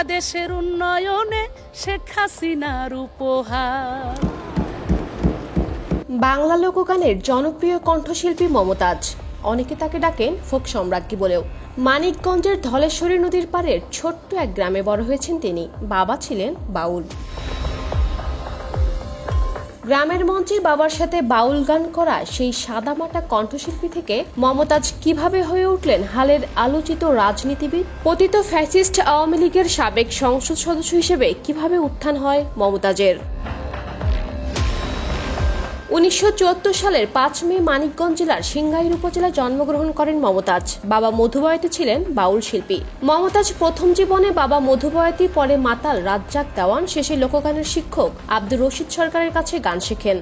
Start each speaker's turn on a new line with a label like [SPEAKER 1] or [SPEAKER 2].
[SPEAKER 1] বাংলাদেশের উন্নয়নে শেখ হাসিনার উপহার।
[SPEAKER 2] বাংলা লোকগানের জনপ্রিয় কণ্ঠশিল্পী মমতাজ, অনেকে তাকে ডাকেন ফোক সম্রাজ্ঞী বলেও। মানিকগঞ্জের ধলেশ্বরী নদীর পাড়ের ছোট্ট এক গ্রামে বড় হয়েছেন তিনি। বাবা ছিলেন বাউল। গ্রামের মঞ্চে বাবার সাথে বাউল গান করা সেই সাদামাটা কণ্ঠশিল্পী থেকে মমতাজ কিভাবে হয়ে উঠলেন হালের আলোচিত রাজনীতিবিদ? পতিত ফ্যাসিস্ট আওয়ামী লীগের সাবেক সংসদ সদস্য হিসেবে কিভাবে উত্থান হয় মমতাজের? 1974 সালের 5 মে মানিকগঞ্জ জেলার সিংগাইর উপজেলায় জন্মগ্রহণ করেন মমতাজ। বাবা মধুবয়াতি ছিলেন বাউল শিল্পী। মমতাজ প্রথম জীবনে বাবা মধুবয়াতি, পরে মাতাল রাজ্জাক দেওয়ান, শেষে লোকগানের শিক্ষক আব্দুর রশিদ সরকারের কাছে গান শেখেন।